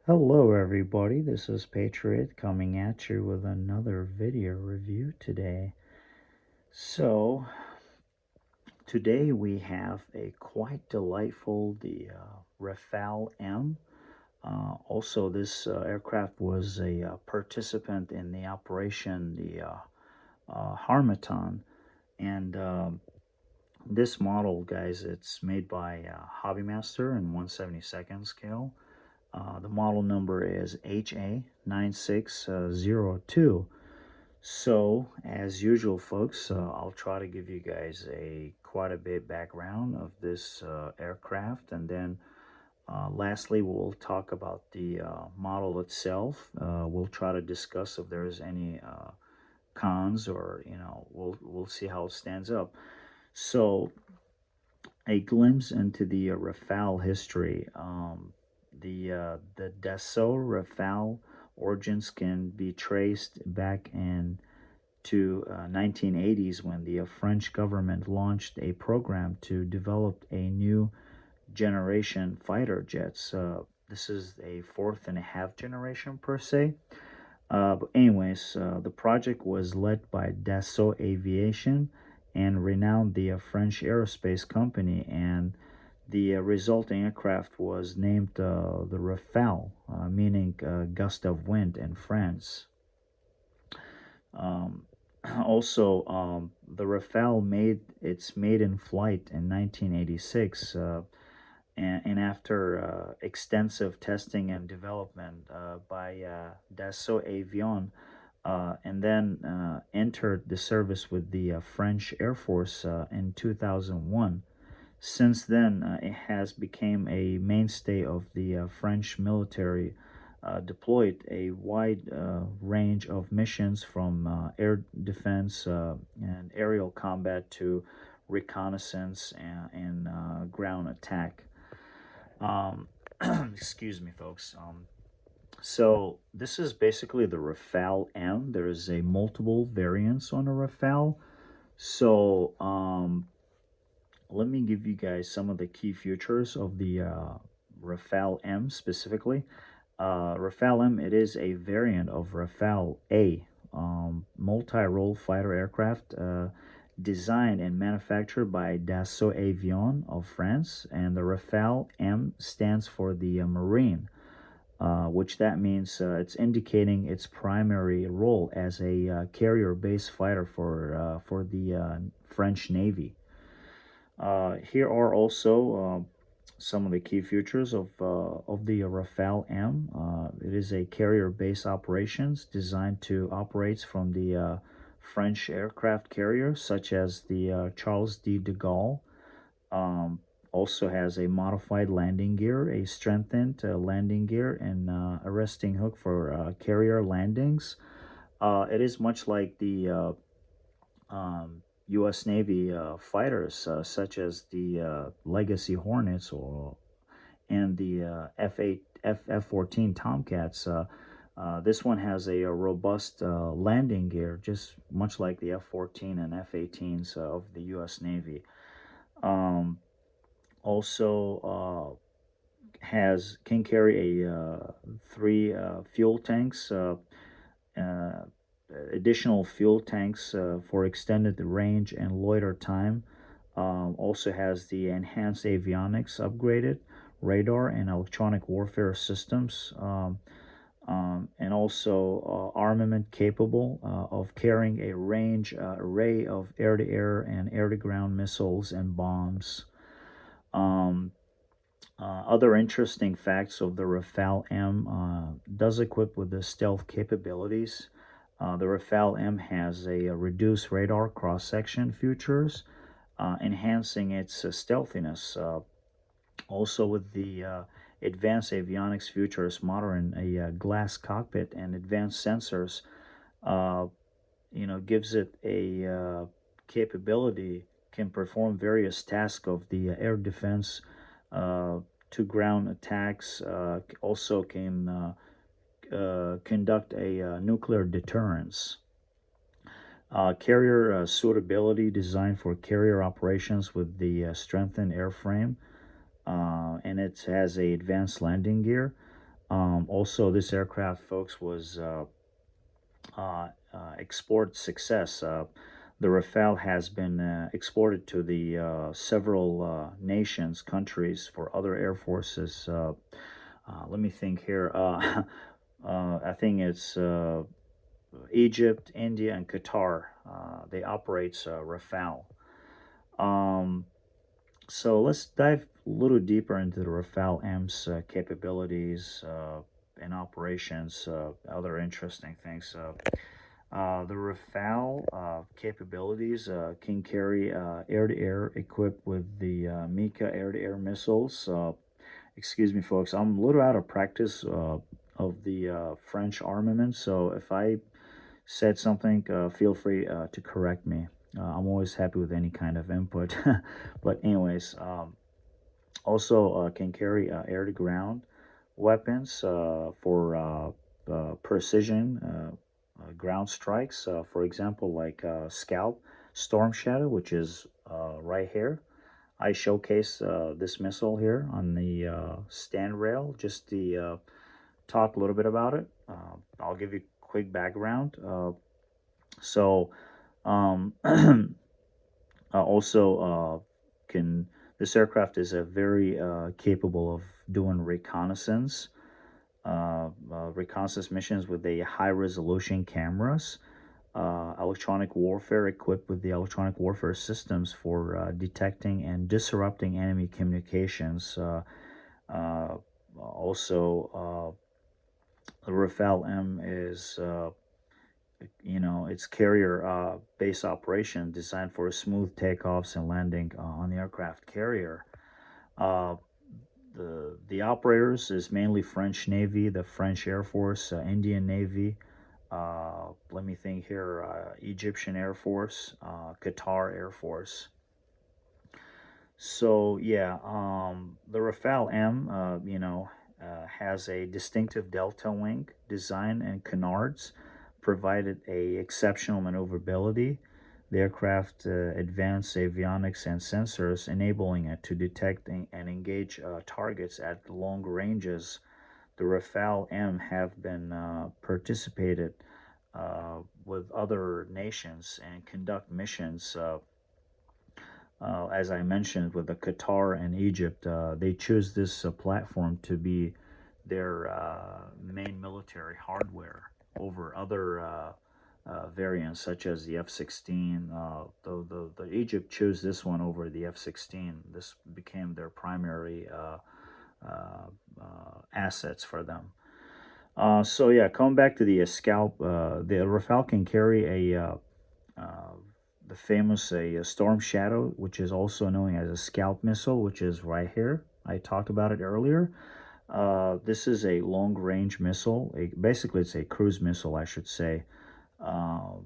Hello everybody, this is Patriot coming at you with another video review today. So, today we have a quite delightful, Rafale M. Also, this aircraft was a participant in the operation, Harmattan. And this model, guys, it's made by Hobbymaster in 1/72nd scale. The model number is HA9602. So, as usual, folks, I'll try to give you guys quite a bit background of this aircraft, and then lastly, we'll talk about the model itself. We'll try to discuss if there's any cons, or we'll see how it stands up. So, a glimpse into the Rafale history. The Dassault Rafale origins can be traced back to 1980s, when the French government launched a program to develop a new generation fighter jets. This is a fourth and a half generation per se. But anyways, the project was led by Dassault Aviation and renowned the French aerospace company, and the resulting aircraft was named the Rafale, meaning gust of wind in France. The Rafale made its maiden flight in 1986, and after extensive testing and development by Dassault Avion, and then entered the service with the French Air Force in 2001. Since then, it has become a mainstay of the French military, deployed a wide range of missions, from air defense and aerial combat to reconnaissance and ground attack. Excuse me, folks. So this is basically the Rafale M. There is a multiple variants on a Rafale. So let me give you guys some of the key features of the Rafale M specifically. Rafale M, it is a variant of Rafale A, multi-role fighter aircraft designed and manufactured by Dassault Avion of France, and the Rafale M stands for the Marine, which that means it's indicating its primary role as a carrier-based fighter for the French Navy. Here are also some of the key features of the Rafale M. It is a carrier base operations designed to operate from the French aircraft carriers such as the Charles de Gaulle. Um, Also has a modified landing gear, a strengthened landing gear, and a resting hook for carrier landings. It is much like the U.S. Navy fighters, such as the Legacy Hornets or and the F8 F14 Tomcats. This one has a robust landing gear, just much like the F14 and F18s of the U.S. Navy. Um, Also has can carry a three fuel tanks, uh, additional fuel tanks for extended range and loiter time. Also has the enhanced avionics, upgraded radar and electronic warfare systems, and also armament capable of carrying a range array of air-to-air and air-to-ground missiles and bombs. Um, Other interesting facts of the Rafale M does equip with the stealth capabilities. The Rafale M has a reduced radar cross-section features, enhancing its stealthiness. Also, with the advanced avionics features, modern a glass cockpit and advanced sensors, uh, gives it a capability can perform various tasks of the air defense uh, to ground attacks. Also can conduct a nuclear deterrence. Carrier suitability designed for carrier operations with the strengthened airframe, and it has a advanced landing gear. Also, this aircraft, folks, was export success. The Rafale has been exported to the several nations, countries for other air forces. Let me think here. I think it's Egypt, India, and Qatar. They operate Rafale. Um, so let's dive a little deeper into the Rafale M's capabilities and operations. Other interesting things. The Rafale capabilities can carry air-to-air equipped with the Mika air-to-air missiles. Excuse me, folks. I'm a little out of practice of the French armament, so if I said something, feel free to correct me. I'm always happy with any kind of input. But anyways, also can carry air-to-ground weapons for precision ground strikes. For example, like Scalp, Storm Shadow, which is right here. I showcase this missile here on the stand rail just to talk a little bit about it. I'll give you a quick background. So, um, also can this aircraft is a very capable of doing reconnaissance missions with a high resolution cameras, electronic warfare equipped with the electronic warfare systems for detecting and disrupting enemy communications. Uh, the Rafale M is its carrier base operation designed for smooth takeoffs and landing on the aircraft carrier. Uh, the operators is mainly French Navy, the French Air Force, Indian Navy. Let me think here: Egyptian Air Force, Qatar Air Force. So yeah, the Rafale M, has a distinctive delta wing design and canards, provided a exceptional maneuverability. The aircraft advanced avionics and sensors, enabling it to detect and engage targets at long ranges. The Rafale M have been participated with other nations and conduct missions. As I mentioned, with the Qatar and Egypt, they choose this platform to be their main military hardware over other variants, such as the F-16. The Egypt chose this one over the F-16. This became their primary assets for them. So yeah, coming back to the scalp, the Rafale can carry uh, the famous a Storm Shadow, which is also known as a scalp missile, which is right here. I talked about it earlier. This is a long-range missile. Basically, it's a cruise missile, I should say. Uh,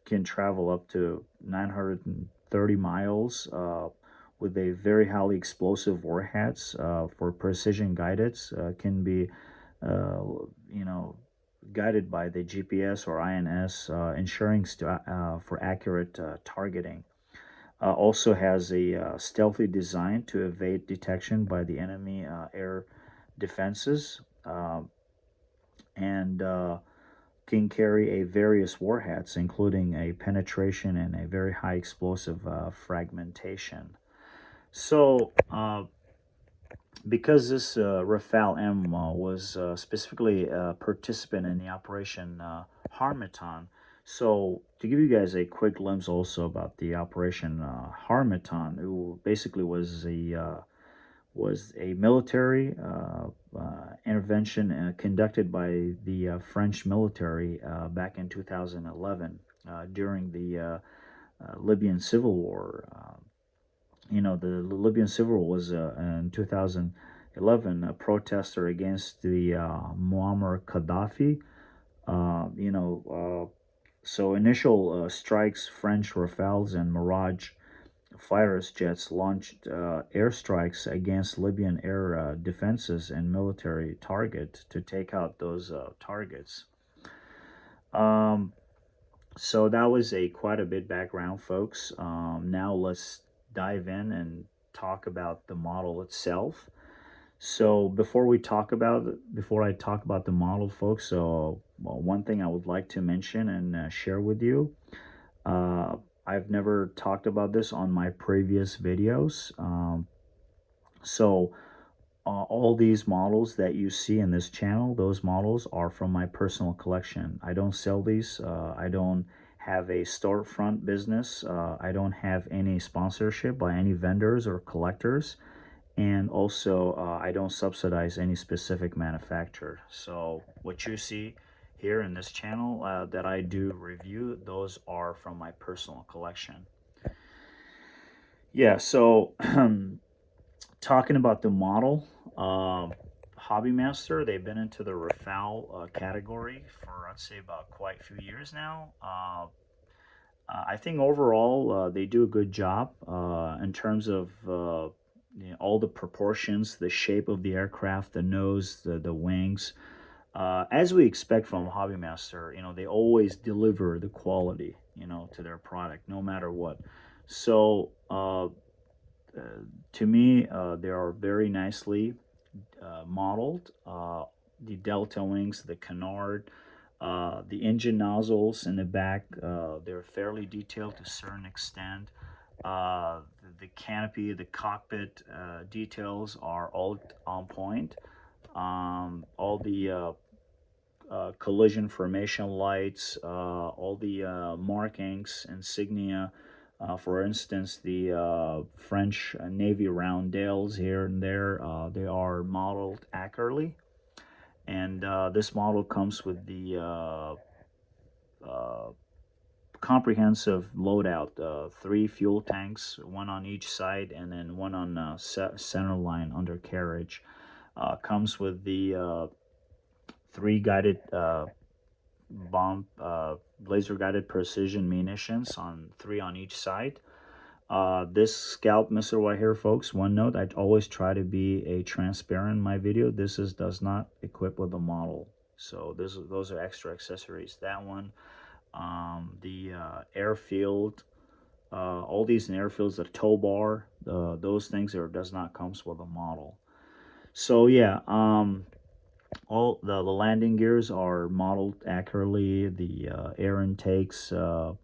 can travel up to 930 miles with a very highly explosive warheads for precision guidance. Can be, uh, you know, guided by the GPS or INS, ensuring for accurate targeting. Also has a stealthy design to evade detection by the enemy air defenses, and can carry a various warheads, including a penetration and a very high explosive fragmentation. So, because this Rafale M was specifically a participant in the Operation Harmattan, so to give you guys a quick glimpse also about the Operation Harmattan, it basically was a military intervention conducted by the French military back in 2011 during the Libyan Civil War. The Libyan Civil War was in 2011 a protester against the Muammar Gaddafi. So initial strikes, French Rafales and Mirage fighters jets launched airstrikes against Libyan air defenses and military targets to take out those targets. Um, so that was a quite a bit background, folks. Now let's dive in and talk about the model itself. So before I talk about the model, folks, so one thing I would like to mention and share with you. Uh, I've never talked about this on my previous videos. So all these models that you see in this channel, those models are from my personal collection. I don't sell these. I don't have a storefront business. I don't have any sponsorship by any vendors or collectors. And also, I don't subsidize any specific manufacturer. So what you see here in this channel that I do review, those are from my personal collection. Yeah, so talking about the model, Hobby Master, they've been into the Rafale category for, I'd say, about quite a few years now. I think overall they do a good job in terms of all the proportions, the shape of the aircraft, the nose, the wings. As we expect from Hobby Master, they always deliver the quality, to their product, no matter what. So to me, they are very nicely modeled. The delta wings, the canard, the engine nozzles in the back, they're fairly detailed to a certain extent. The canopy, the cockpit details are all on point. All the collision formation lights, all the markings, insignia. For instance, the French Navy roundels here and there, they are modeled accurately. And this model comes with the comprehensive loadout, 3 fuel tanks, one on each side, and then one on center line undercarriage. Comes with the 3 guided bomb laser guided precision munitions on 3 on each side. This scalp missile right here, folks, one note, I always try to be a transparent in my video. This does not equip with a model, so those are extra accessories. That one, the airfield, all these in airfields, the tow bar, those things does not comes with a model. So yeah, all the landing gears are modeled accurately. The air intakes, they're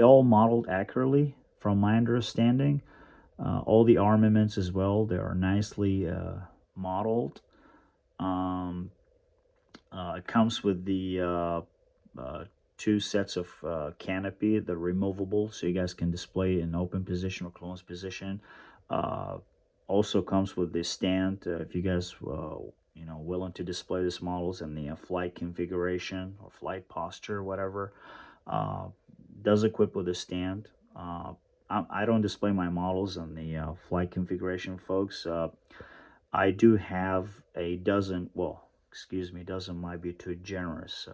all modeled accurately from my understanding. All the armaments as well, they are nicely modeled. Um, It comes with the uh, two sets of canopy, the removable, so you guys can display in open position or closed position. Uh, Also comes with the stand if you guys willing to display these models in the flight configuration or flight posture, whatever. Uh, does equip with a stand. I don't display my models in the flight configuration, folks. I do have a dozen. Well, excuse me, dozen might be too generous.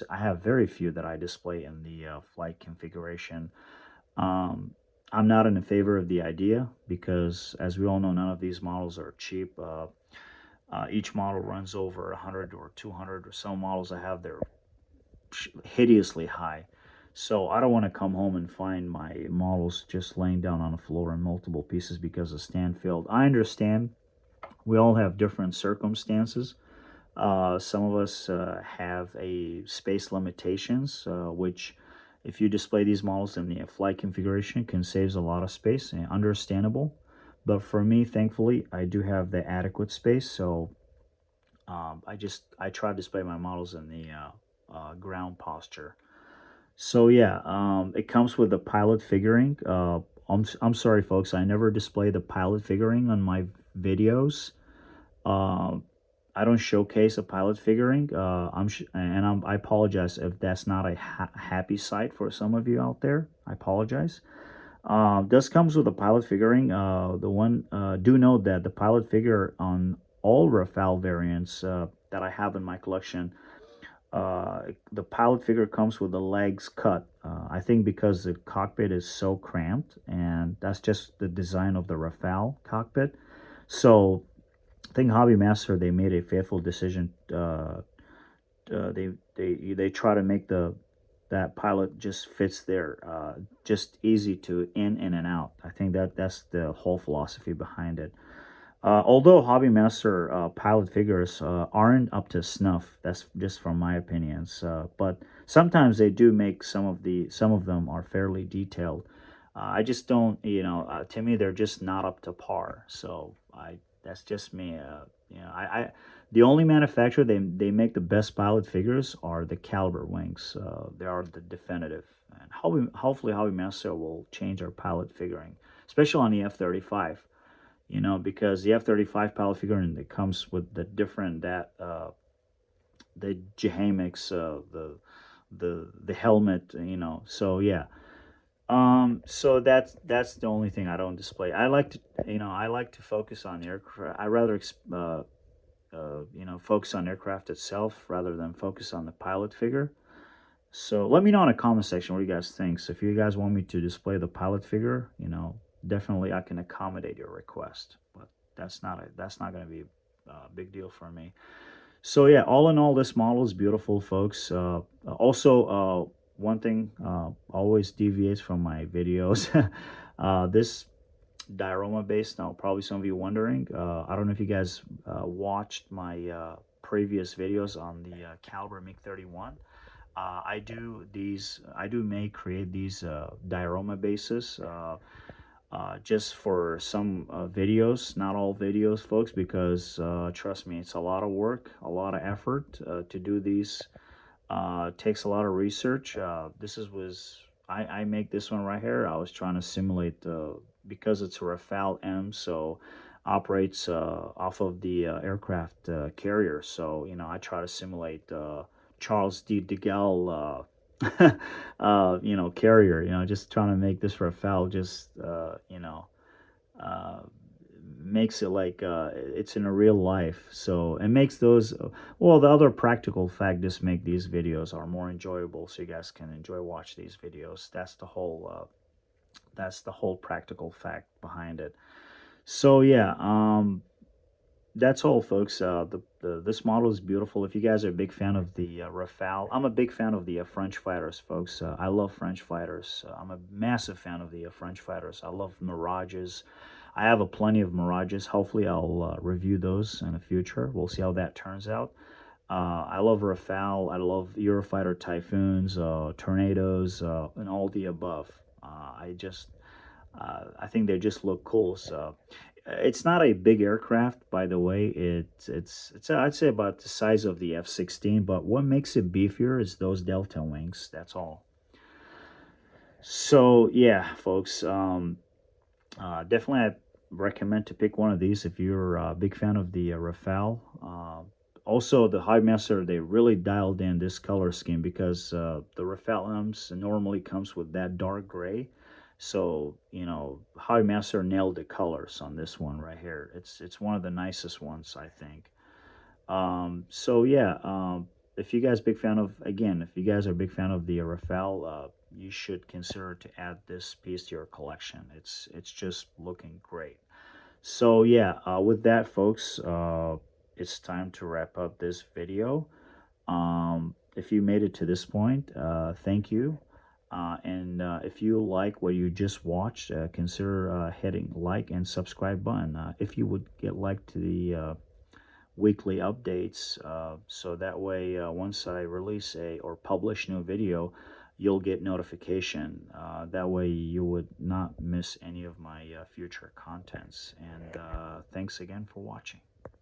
I have very few that I display in the flight configuration. Um, I'm not in favor of the idea because, as we all know, none of these models are cheap. Each model runs over 100 or 200, or some models I have they're hideously high. So I don't want to come home and find my models just laying down on the floor in multiple pieces because the stand failed. I understand we all have different circumstances. Some of us have a space limitations, which if you display these models in the flight configuration can saves a lot of space, and understandable. But for me, thankfully, I do have the adequate space, so I try to display my models in the ground posture. So yeah, it comes with the pilot figuring. I'm sorry, folks, I never display the pilot figuring on my videos. Um, I don't showcase a pilot figuring. I apologize if that's not a happy sight for some of you out there. I apologize. This comes with a pilot figuring. Do note that the pilot figure on all Rafale variants that I have in my collection, the pilot figure comes with the legs cut. I think because the cockpit is so cramped, and that's just the design of the Rafale cockpit. So I think Hobby Master they made a faithful decision. They try to make the that pilot just fits there, just easy to in and out. I think that's the whole philosophy behind it. Although Hobby Master pilot figures aren't up to snuff, that's just from my opinions. But sometimes they do make some of them are fairly detailed. I just don't, to me they're just not up to par. So I that's just me. The only manufacturer they make the best pilot figures are the Caliber wings. They are the definitive. And hopefully Hobby Master will change our pilot figuring, especially on the F-35. Because the F-35 pilot figure it comes with the different the hammocks, the helmet, So yeah, so that's the only thing I don't display. I like to focus on aircraft. I rather focus on aircraft itself rather than focus on the pilot figure. So let me know in the comment section what you guys think. So if you guys want me to display the pilot figure, definitely I can accommodate your request. But that's not going to be a big deal for me. So yeah, all in all, this model is beautiful, folks. One thing always deviates from my videos. This diorama base. Now, probably some of you wondering. I don't know if you guys watched my previous videos on the Caliber MiG-31. I do create these diorama bases just for some videos, not all videos, folks, because trust me, it's a lot of work, a lot of effort to do these. Takes a lot of research. I make this one right here. I was trying to simulate because it's a Rafale M, so operates off of the aircraft carrier. So I try to simulate Charles de Gaulle. Carrier. Just trying to make this Rafale just uh, makes it like it's in a real life. So it makes those well, the other practical fact just make these videos are more enjoyable, so you guys can enjoy watch these videos. That's the whole practical fact behind it. So yeah, that's all, folks. This model is beautiful. If you guys are a big fan of the Rafale, I'm a big fan of the French fighters, folks. I love French fighters. I'm a massive fan of the French fighters. I love Mirages. I have a plenty of Mirages. Hopefully, I'll review those in the future. We'll see how that turns out. I love Rafale. I love Eurofighter Typhoons, Tornadoes, and all the above. I think they just look cool. So It's not a big aircraft, by the way. It's I'd say about the size of the F-16. But what makes it beefier is those delta wings. That's all. So yeah, folks. Definitely, I recommend to pick one of these if you're a big fan of the Rafale. Also, the High Master, they really dialed in this color scheme because the Rafale M's normally comes with that dark gray. So, High Master nailed the colors on this one right here. It's one of the nicest ones, I think. So yeah, if you guys big fan of again, if you guys are a big fan of the Rafale, you should consider to add this piece to your collection. It's just looking great. So yeah, with that, folks, it's time to wrap up this video. If you made it to this point, thank you. And if you like what you just watched, consider hitting like and subscribe button. If you would get like to the weekly updates, so that way once I release a or publish new video, you'll get notification. That way you would not miss any of my future contents. And thanks again for watching.